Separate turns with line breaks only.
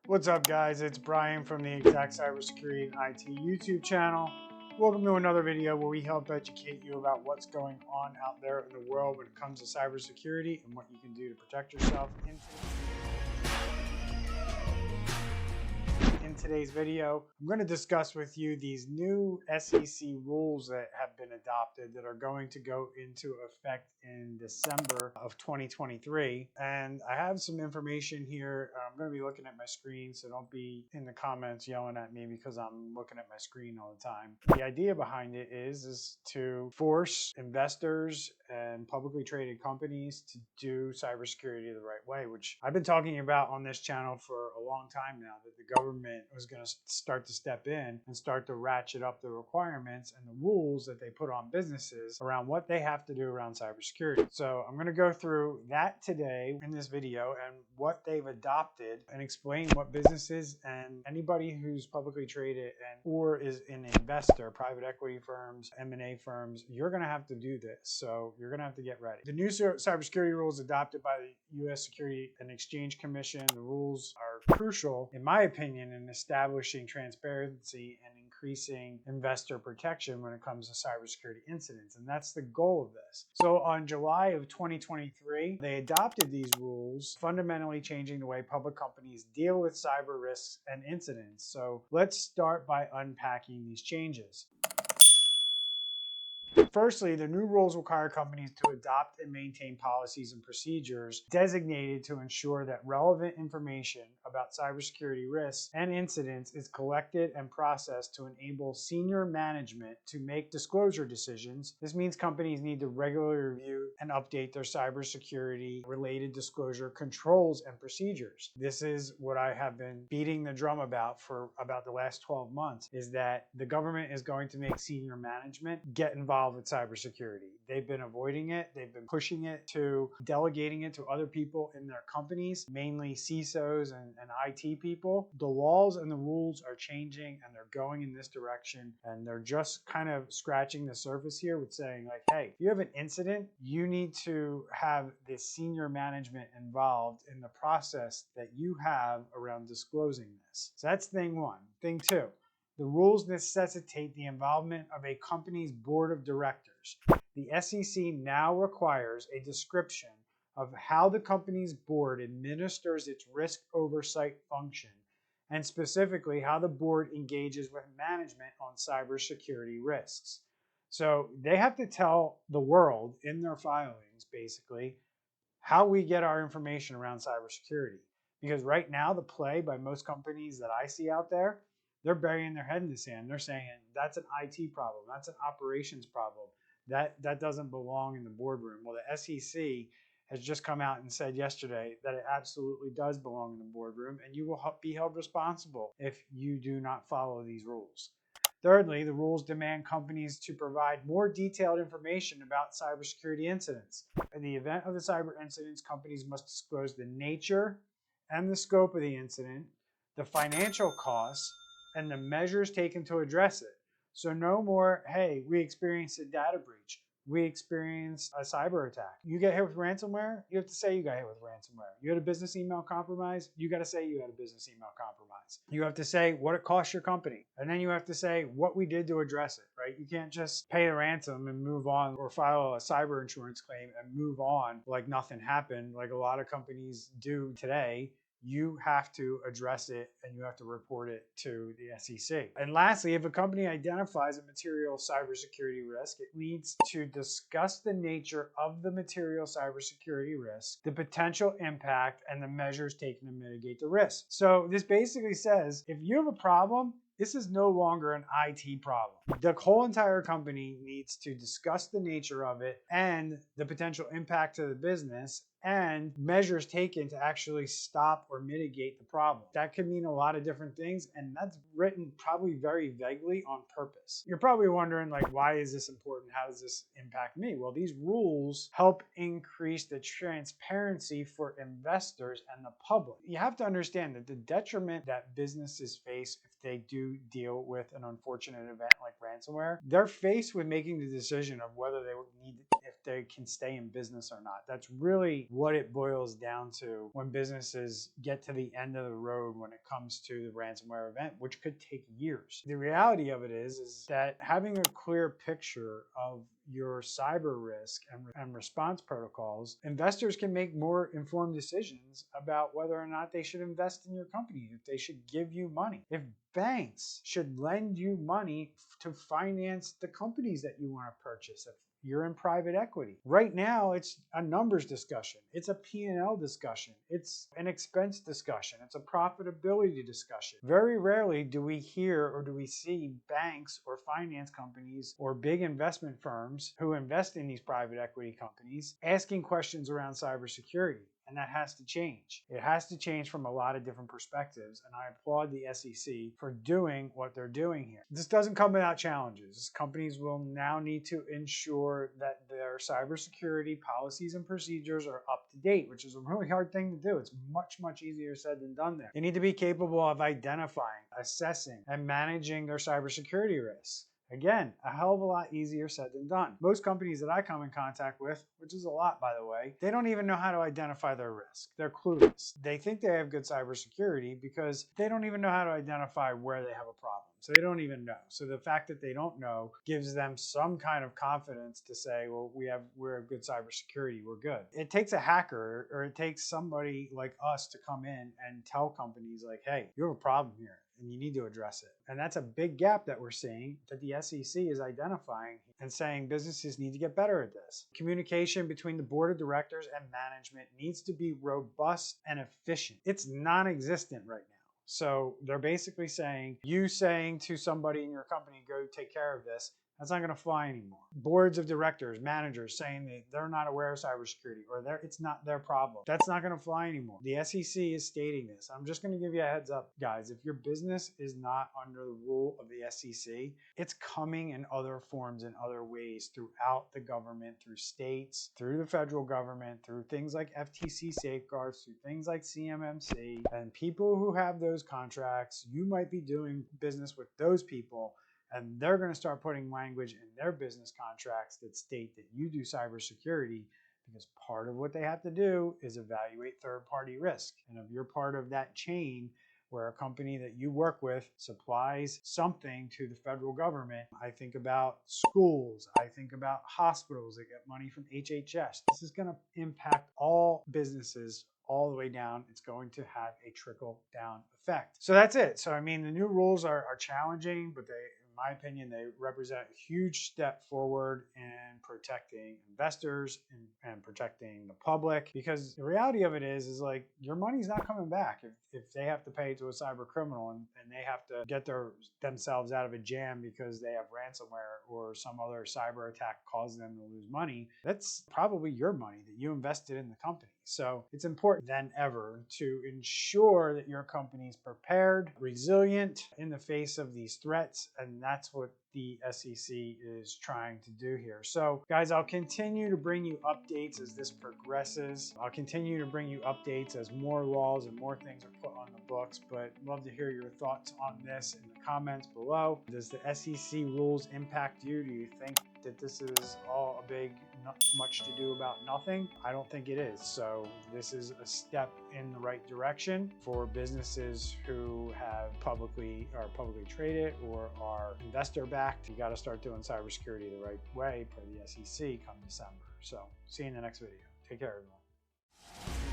What's up, guys? It's Brian from the Exact Cybersecurity and IT YouTube channel. Welcome to another video where we help educate you about what's going on out there in the world when it comes to cybersecurity and what you can do to protect yourself. In today's video, I'm going to discuss with you these new SEC rules that have been adopted that are going to go into effect in December of 2023. And I have some information here. I'm going to be looking at my screen, so don't be in the comments yelling at me because I'm looking at my screen all the time. The idea behind it is to force investors and publicly traded companies to do cybersecurity the right way, which I've been talking about on this channel for a long time now, that the government was going to start to step in and start to ratchet up the requirements and the rules that they put on businesses around what they have to do around cybersecurity. So I'm going to go through that today in this video and what they've adopted and explain what businesses and anybody who's publicly traded or is an investor, private equity firms, M&A firms, you're going to have to do this. So you're going to have to get ready. The new cybersecurity rules adopted by the U.S. Securities and Exchange Commission, the rules are crucial, in my opinion, in establishing transparency and increasing investor protection when it comes to cybersecurity incidents. And that's the goal of this. So on July of 2023, they adopted these rules, fundamentally changing the way public companies deal with cyber risks and incidents. So let's start by unpacking these changes. Firstly, the new rules require companies to adopt and maintain policies and procedures designated to ensure that relevant information about cybersecurity risks and incidents is collected and processed to enable senior management to make disclosure decisions. This means companies need to regularly review and update their cybersecurity related disclosure controls and procedures. This is what I have been beating the drum about for about the last 12 months, is that the government is going to make senior management get involved with cybersecurity. They've been avoiding it. They've been pushing it to delegating it to other people in their companies, mainly CISOs and IT people. The laws and the rules are changing and they're going in this direction, and they're just kind of scratching the surface here with saying like, hey, if you have an incident, you need to have the senior management involved in the process that you have around disclosing this. So that's thing one. Thing two, the rules necessitate the involvement of a company's board of directors. The SEC now requires a description of how the company's board administers its risk oversight function, and specifically how the board engages with management on cybersecurity risks. So they have to tell the world in their filings, basically, how we get our information around cybersecurity. Because right now, the play by most companies that I see out there, they're burying their head in the sand. They're saying that's an IT problem. That's an operations problem. That doesn't belong in the boardroom. Well, the SEC has just come out and said yesterday that it absolutely does belong in the boardroom, and you will be held responsible if you do not follow these rules. Thirdly, the rules demand companies to provide more detailed information about cybersecurity incidents. In the event of the cyber incidents, companies must disclose the nature and the scope of the incident, the financial costs, and the measures taken to address it. So no more, hey, we experienced a data breach. We experienced a cyber attack. You get hit with ransomware, you have to say you got hit with ransomware. You had a business email compromise, you got to say you had a business email compromise. You have to say what it cost your company. And then you have to say what we did to address it, right? You can't just pay the ransom and move on, or file a cyber insurance claim and move on like nothing happened, like a lot of companies do today. You have to address it and you have to report it to the SEC. And lastly, if a company identifies a material cybersecurity risk, it needs to discuss the nature of the material cybersecurity risk, the potential impact, and the measures taken to mitigate the risk. So this basically says, if you have a problem, this is no longer an IT problem. The whole entire company needs to discuss the nature of it and the potential impact to the business and measures taken to actually stop or mitigate the problem. That could mean a lot of different things, and that's written probably very vaguely on purpose. You're probably wondering, like, why is this important? How does this impact me? Well, these rules help increase the transparency for investors and the public. You have to understand that the detriment that businesses face if they do deal with an unfortunate event like ransomware, they're faced with making the decision of whether they need, if they can stay in business or not. That's really what it boils down to when businesses get to the end of the road when it comes to the ransomware event, which could take years. The reality of it is that having a clear picture of your cyber risk and response protocols, investors can make more informed decisions about whether or not they should invest in your company, if they should give you money, if banks should lend you money to finance the companies that you want to purchase, if you're in private equity. Right now, it's a numbers discussion. It's a P&L discussion. It's an expense discussion. It's a profitability discussion. Very rarely do we hear or do we see banks or finance companies or big investment firms who invest in these private equity companies asking questions around cybersecurity. And that has to change. It has to change from a lot of different perspectives. And I applaud the SEC for doing what they're doing here. This doesn't come without challenges. Companies will now need to ensure that their cybersecurity policies and procedures are up to date, which is a really hard thing to do. It's much, much easier said than done there. They need to be capable of identifying, assessing, and managing their cybersecurity risks. Again, a hell of a lot easier said than done. Most companies that I come in contact with, which is a lot by the way, they don't even know how to identify their risk. They're clueless. They think they have good cybersecurity because they don't even know how to identify where they have a problem. So they don't even know. So the fact that they don't know gives them some kind of confidence to say, well, we're good cybersecurity, we're good. It takes a hacker or it takes somebody like us to come in and tell companies like, hey, you have a problem here and you need to address it. And that's a big gap that we're seeing that the SEC is identifying and saying businesses need to get better at this. Communication between the board of directors and management needs to be robust and efficient. It's non-existent right now. So they're basically saying, you saying to somebody in your company, go take care of this, that's not going to fly anymore. Boards of directors, managers saying that they're not aware of cybersecurity or it's not their problem. That's not going to fly anymore. The SEC is stating this. I'm just going to give you a heads up, guys. If your business is not under the rule of the SEC, it's coming in other forms and other ways throughout the government, through states, through the federal government, through things like FTC safeguards, through things like CMMC. And people who have those contracts, you might be doing business with those people. And they're going to start putting language in their business contracts that state that you do cybersecurity, because part of what they have to do is evaluate third-party risk. And if you're part of that chain where a company that you work with supplies something to the federal government, I think about schools, I think about hospitals that get money from HHS. This is going to impact all businesses all the way down. It's going to have a trickle-down effect. So that's it. So I mean, the new rules are challenging, but in my opinion, they represent a huge step forward in protecting investors and protecting the public, because the reality of it is like your money's not coming back if they have to pay to a cyber criminal and they have to get themselves out of a jam because they have ransomware or some other cyber attack caused them to lose money. That's probably your money that you invested in the company. So it's important than ever to ensure that your company is prepared, resilient in the face of these threats, and that's what the SEC is trying to do here. So guys, I'll continue to bring you updates as this progresses. I'll continue to bring you updates as more laws and more things are put on the books, but love to hear your thoughts on this in the comments below. Does the SEC rules impact you? Do you think that this is all a big, not much to do about nothing? I don't think it is. So this is a step in the right direction for businesses who have publicly traded or are investor backed. You got to start doing cybersecurity the right way per the SEC come December. So see you in the next video. Take care, everyone.